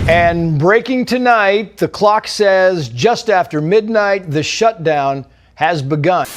And breaking tonight, the clock says just after midnight, the shutdown has begun.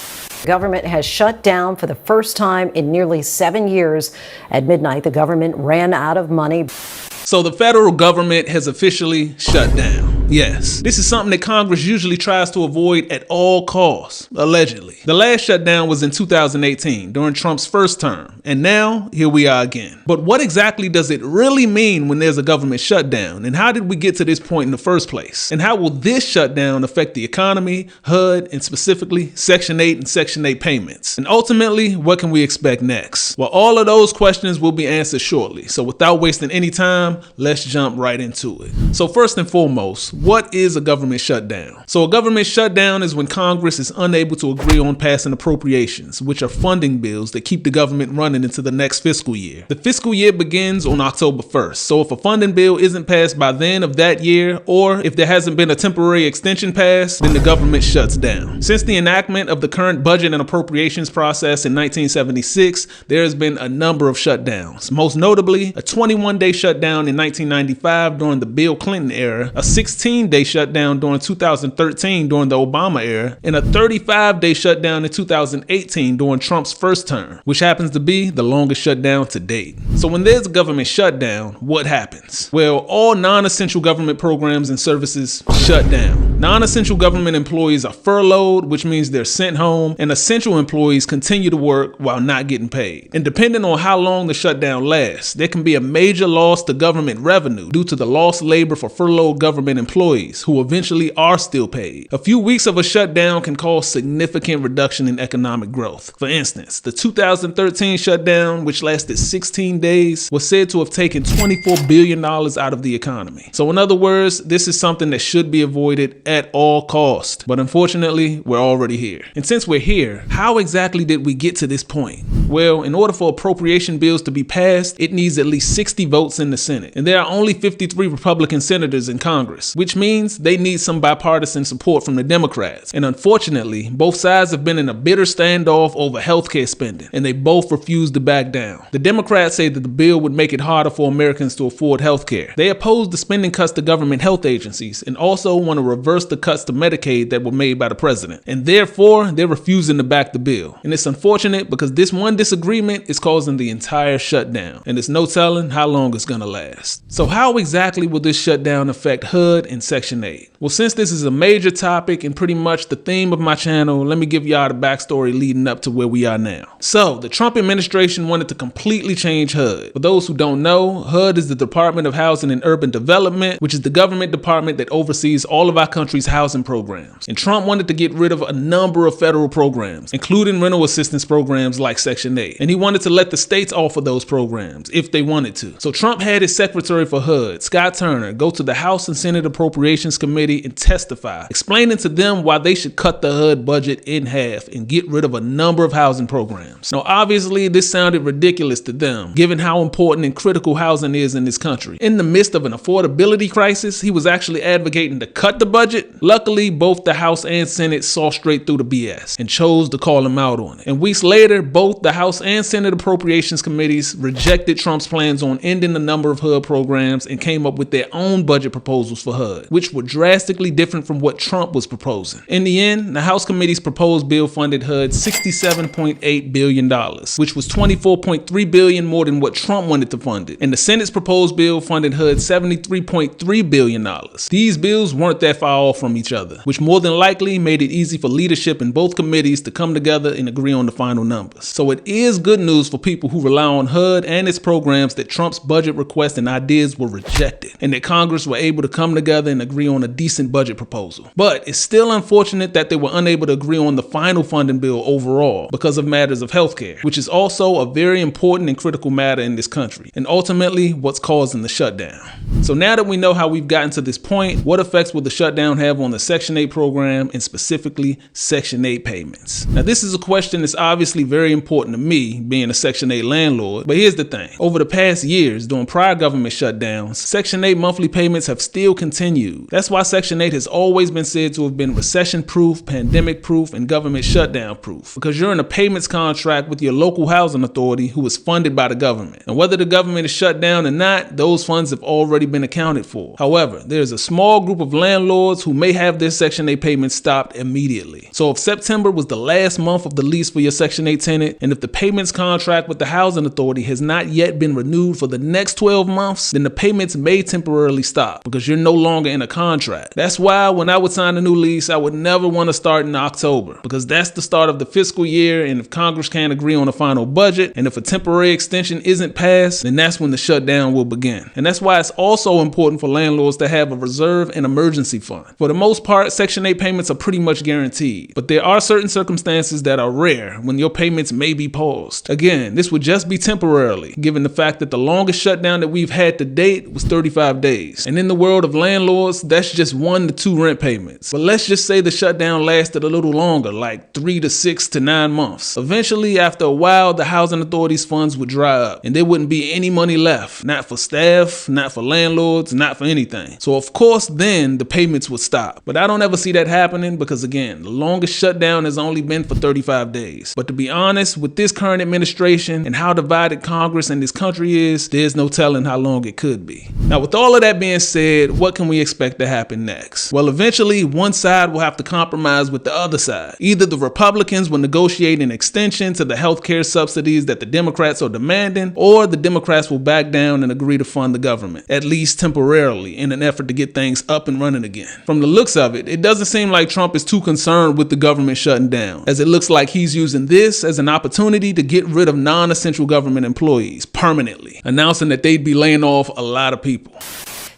The government has shut down for the first time in nearly 7 years. At midnight, the government ran out of money. So the federal government has officially shut down. Yes, this is something that Congress usually tries to avoid at all costs, allegedly. The last shutdown was in 2018 during Trump's first term, and now here we are again. But what exactly does it really mean when there's a government shutdown, and how did we get to this point in the first place? And how will this shutdown affect the economy, HUD, and specifically Section 8 and Section 8 payments? And ultimately, what can we expect next? Well, all of those questions will be answered shortly, so without wasting any time, let's jump right into it. So first and foremost, what is a government shutdown? So a government shutdown is when Congress is unable to agree on passing appropriations, which are funding bills that keep the government running into the next fiscal year. The fiscal year begins on October 1st, so if a funding bill isn't passed by then of that year, or if there hasn't been a temporary extension passed, then the government shuts down. Since the enactment of the current budget and appropriations process in 1976, there has been a number of shutdowns, most notably a 21-day shutdown in 1995 during the Bill Clinton era, a 16-day shutdown during 2013 during the Obama era, and a 35-day shutdown in 2018 during Trump's first term, which happens to be the longest shutdown to date. So when there's a government shutdown, what happens? Well, all non-essential government programs and services shut down. Non-essential government employees are furloughed, which means they're sent home, and essential employees continue to work while not getting paid. And depending on how long the shutdown lasts, there can be a major loss to government revenue due to the lost labor for furloughed government employees who eventually are still paid. A few weeks of a shutdown can cause significant reduction in economic growth. For instance, the 2013 shutdown, which lasted 16 days, was said to have taken $24 billion out of the economy. So in other words, this is something that should be avoided at all costs. But unfortunately, we're already here. And since we're here, how exactly did we get to this point? Well, in order for appropriation bills to be passed, it needs at least 60 votes in the Senate. And there are only 53 Republican senators in Congress, which means they need some bipartisan support from the Democrats. And unfortunately, both sides have been in a bitter standoff over healthcare spending, and they both refuse to back down. The Democrats say that the bill would make it harder for Americans to afford healthcare. They oppose the spending cuts to government health agencies and also want to reverse the cuts to Medicaid that were made by the president. And therefore, they're refusing to back the bill. And it's unfortunate because this one disagreement is causing the entire shutdown, and there's no telling how long it's going to last. So how exactly will this shutdown affect HUD and Section 8? Well, since this is a major topic and pretty much the theme of my channel, let me give y'all the backstory leading up to where we are now. So, the Trump administration wanted to completely change HUD. For those who don't know, HUD is the Department of Housing and Urban Development, which is the government department that oversees all of our country's housing programs. And Trump wanted to get rid of a number of federal programs, including rental assistance programs like Section 8. And he wanted to let the states offer those programs if they wanted to. So Trump had his Secretary for HUD, Scott Turner, go to the House and Senate Appropriations Committee and testify, explaining to them why they should cut the HUD budget in half and get rid of a number of housing programs. Now, obviously, this sounded ridiculous to them, given how important and critical housing is in this country. In the midst of an affordability crisis, he was actually advocating to cut the budget. Luckily, both the House and Senate saw straight through the BS and chose to call him out on it. And weeks later, both the House and Senate Appropriations Committees rejected Trump's plans on ending the number of HUD programs and came up with their own budget proposals for HUD, which were drastically different from what Trump was proposing. In the end, the House committee's proposed bill funded HUD $67.8 billion, which was $24.3 billion more than what Trump wanted to fund it. And the Senate's proposed bill funded HUD $73.3 billion. These bills weren't that far off from each other, which more than likely made it easy for leadership in both committees to come together and agree on the final numbers. So it is good news for people who rely on HUD and its programs that Trump's budget requests and ideas were rejected, and that Congress were able to come together and agree on a decent budget proposal. But it's still unfortunate that they were unable to agree on the final funding bill overall because of matters of healthcare, which is also a very important and critical matter in this country, and ultimately what's causing the shutdown. So now that we know how we've gotten to this point, what effects will the shutdown have on the Section 8 program and specifically Section 8 payments? Now, this is a question that's obviously very important to me, being a Section 8 landlord, but here's the thing. Over the past years, during prior government shutdowns, Section 8 monthly payments have still continued. That's why Section Section 8 has always been said to have been recession-proof, pandemic-proof, and government shutdown-proof, because you're in a payments contract with your local housing authority who is funded by the government. And whether the government is shut down or not, those funds have already been accounted for. However, there's a small group of landlords who may have their Section 8 payments stopped immediately. So if September was the last month of the lease for your Section 8 tenant, and if the payments contract with the housing authority has not yet been renewed for the next 12 months, then the payments may temporarily stop because you're no longer in a contract. That's why when I would sign a new lease, I would never want to start in October, because that's the start of the fiscal year, and if Congress can't agree on a final budget, and if a temporary extension isn't passed, then that's when the shutdown will begin. And that's why it's also important for landlords to have a reserve and emergency fund. For the most part, Section 8 payments are pretty much guaranteed, but there are certain circumstances that are rare when your payments may be paused. Again, this would just be temporarily, given the fact that the longest shutdown that we've had to date was 35 days. And in the world of landlords, that's just 1 to 2 rent payments. But let's just say the shutdown lasted a little longer, like 3 to 6 to 9 months. Eventually, after a while, the housing authority's funds would dry up, and there wouldn't be any money left. Not for staff, not for landlords, not for anything. So of course, then the payments would stop. But I don't ever see that happening because, again, the longest shutdown has only been for 35 days. But to be honest, with this current administration and how divided Congress and this country is, there's no telling how long it could be. Now, with all of that being said, what can we expect to happen next? Well, eventually, one side will have to compromise with the other side. Either the Republicans will negotiate an extension to the healthcare subsidies that the Democrats are demanding, or the Democrats will back down and agree to fund the government, at least temporarily, in an effort to get things up and running again. From the looks of it, it doesn't seem like Trump is too concerned with the government shutting down, as it looks like he's using this as an opportunity to get rid of non-essential government employees permanently, announcing that they'd be laying off a lot of people.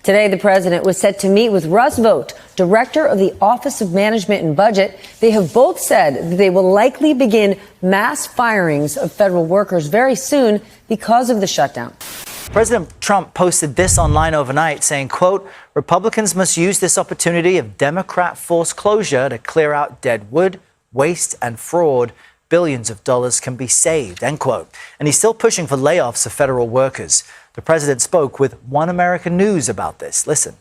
Today, the president was set to meet with Russ Vought, director of the Office of Management and Budget. They have both said that they will likely begin mass firings of federal workers very soon because of the shutdown. President Trump posted this online overnight saying, quote, Republicans must use this opportunity of Democrat forced closure to clear out dead wood, waste and fraud. Billions of dollars can be saved, end quote. And he's still pushing for layoffs of federal workers. The president spoke with One American News about this. Listen.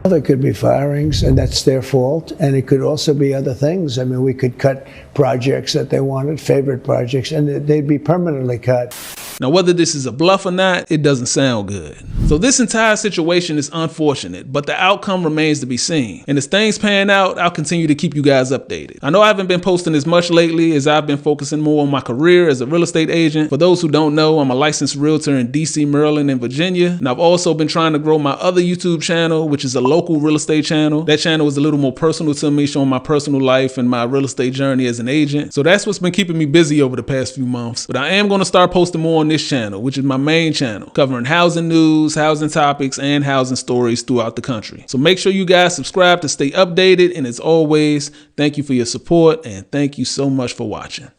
There could be firings, and that's their fault. And it could also be other things. I mean, we could cut projects that they wanted, favorite projects, and they'd be permanently cut. Now, whether this is a bluff or not, it doesn't sound good. So this entire situation is unfortunate, but the outcome remains to be seen. And as things pan out, I'll continue to keep you guys updated. I know I haven't been posting as much lately as I've been focusing more on my career as a real estate agent. For those who don't know, I'm a licensed realtor in DC, Maryland, and Virginia. And I've also been trying to grow my other YouTube channel, which is a local real estate channel. That channel is a little more personal to me, showing my personal life and my real estate journey as an agent. So that's what's been keeping me busy over the past few months. But I am going to start posting more on this channel, which is my main channel, covering housing news, housing topics, and housing stories throughout the country. So make sure you guys subscribe to stay updated. And as always, thank you for your support and thank you so much for watching.